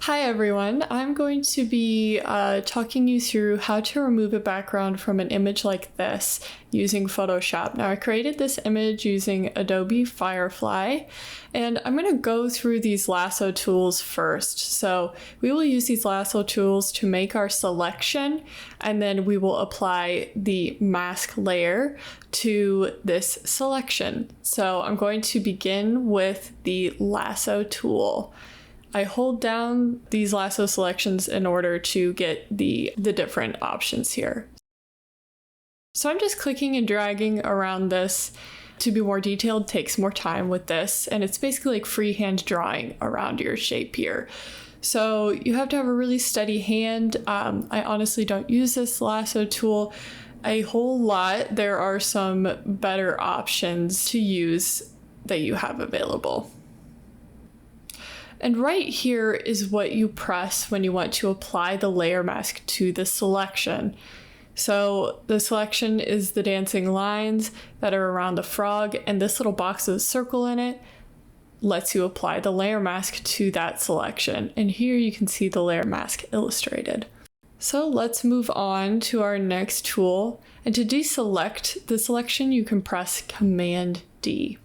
Hi everyone, I'm going to be talking you through how to remove a background from an image like this using Photoshop. Now I created this image using Adobe Firefly and I'm going to go through these lasso tools first. So we will use these lasso tools to make our selection and then we will apply the mask layer to this selection. So I'm going to begin with the lasso tool. I hold down these lasso selections in order to get the different options here. So I'm just clicking and dragging around this. To be more detailed, takes more time with this, and it's basically like freehand drawing around your shape here. So you have to have a really steady hand. I honestly don't use this lasso tool a whole lot. There are some better options to use that you have available. And right here is what you press when you want to apply the layer mask to the selection. So the selection is the dancing lines that are around the frog, and this little box with a circle in it lets you apply the layer mask to that selection. And here you can see the layer mask illustrated. So let's move on to our next tool. And to deselect the selection, you can press Command D.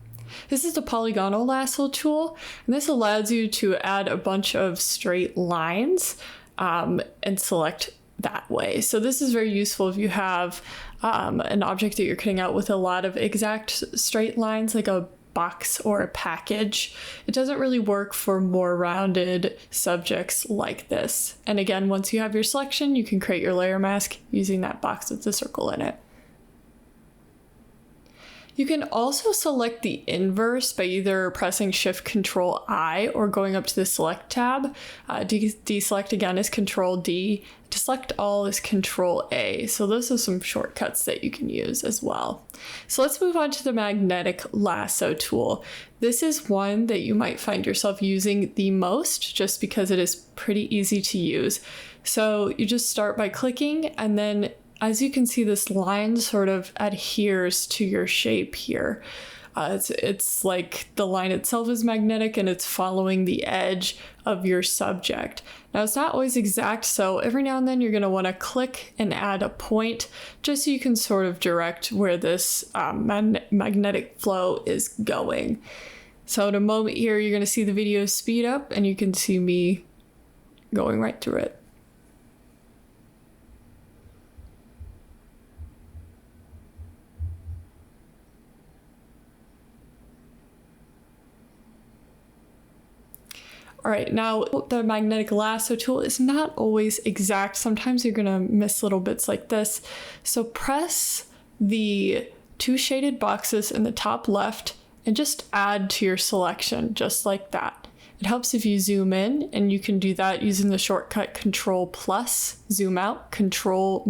This is the polygonal lasso tool, and this allows you to add a bunch of straight lines and select that way. So this is very useful if you have an object that you're cutting out with a lot of exact straight lines, like a box or a package. It doesn't really work for more rounded subjects like this. And again, once you have your selection, you can create your layer mask using that box with the circle in it. You can also select the inverse by either pressing Shift-Control-I or going up to the Select tab. Deselect again is Control-D. To select all is Control-A. So those are some shortcuts that you can use as well. So let's move on to the magnetic lasso tool. This is one that you might find yourself using the most just because it is pretty easy to use. So you just start by clicking, and then as you can see, this line sort of adheres to your shape here. It's like the line itself is magnetic and it's following the edge of your subject. Now it's not always exact, so every now and then you're going to want to click and add a point just so you can sort of direct where this magnetic flow is going. So in a moment here, you're going to see the video speed up and you can see me going right through it. All right, now the magnetic lasso tool is not always exact. Sometimes you're gonna miss little bits like this. So press the two shaded boxes in the top left and just add to your selection, just like that. It helps if you zoom in, and you can do that using the shortcut Control+, zoom out, Control-.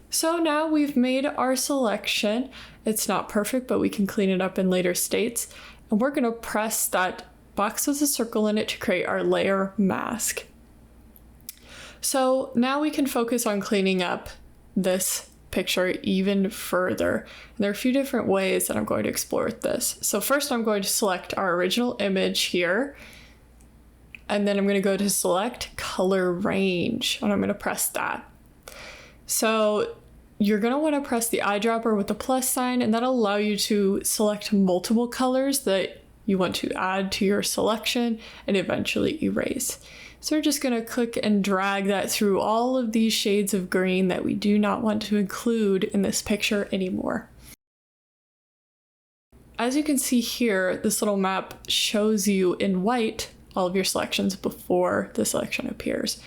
So now we've made our selection. It's not perfect, but we can clean it up in later states. And we're gonna press that box with a circle in it to create our layer mask. So now we can focus on cleaning up this picture even further. And there are a few different ways that I'm going to explore with this. So first I'm going to select our original image here, and then I'm going to go to select color range, and I'm going to press that. So you're going to want to press the eyedropper with the plus sign, and that'll allow you to select multiple colors that you want to add to your selection and eventually erase. So we're just going to click and drag that through all of these shades of green that we do not want to include in this picture anymore. As you can see here, this little map shows you in white all of your selections before the selection appears.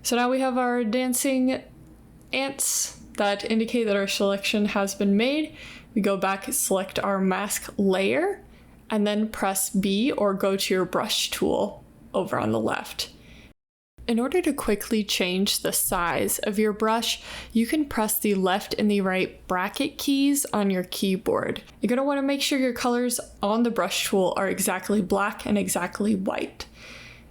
So now we have our dancing ants that indicate that our selection has been made. We go back and select our mask layer, and then press B or go to your brush tool over on the left. In order to quickly change the size of your brush, you can press the left and the right bracket keys on your keyboard. You're going to want to make sure your colors on the brush tool are exactly black and exactly white.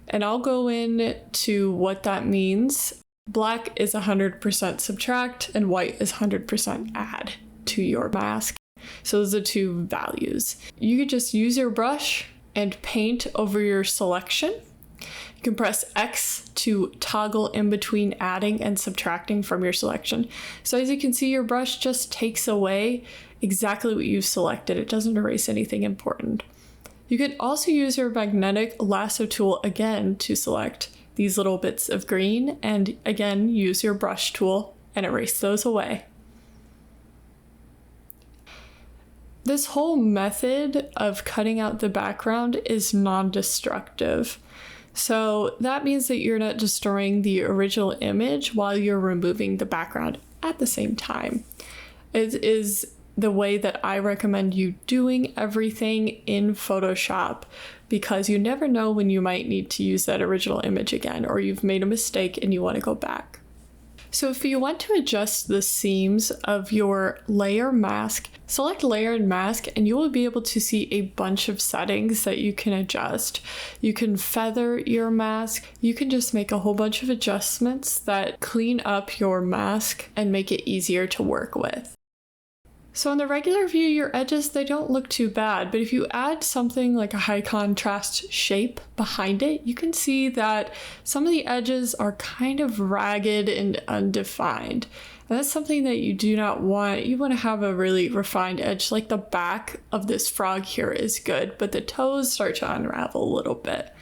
And I'll go into what that means. Black is 100% subtract and white is 100% add to your mask. So those are two values. You could just use your brush and paint over your selection. You can press X to toggle in between adding and subtracting from your selection. So as you can see, your brush just takes away exactly what you've selected. It doesn't erase anything important. You can also use your magnetic lasso tool again to select these little bits of green, and again use your brush tool and erase those away. This whole method of cutting out the background is non-destructive. So that means that you're not destroying the original image while you're removing the background at the same time. It is the way that I recommend you doing everything in Photoshop, because you never know when you might need to use that original image again, or you've made a mistake and you want to go back. So if you want to adjust the seams of your layer mask, select layer and mask, and you will be able to see a bunch of settings that you can adjust. You can feather your mask. You can just make a whole bunch of adjustments that clean up your mask and make it easier to work with. So in the regular view, your edges, they don't look too bad, but if you add something like a high contrast shape behind it, you can see that some of the edges are kind of ragged and undefined. And that's something that you do not want. You want to have a really refined edge, like the back of this frog here is good, but the toes start to unravel a little bit.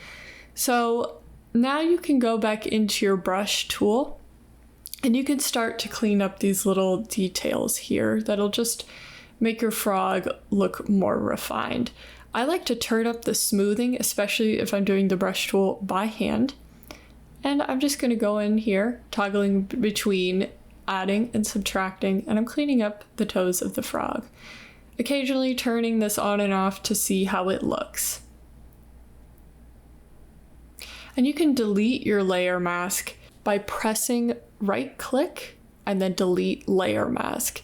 So now you can go back into your brush tool, and you can start to clean up these little details here that'll just make your frog look more refined. I like to turn up the smoothing, especially if I'm doing the brush tool by hand. And I'm just going to go in here, toggling between adding and subtracting, and I'm cleaning up the toes of the frog, occasionally turning this on and off to see how it looks. And you can delete your layer mask by pressing right click and then delete layer mask.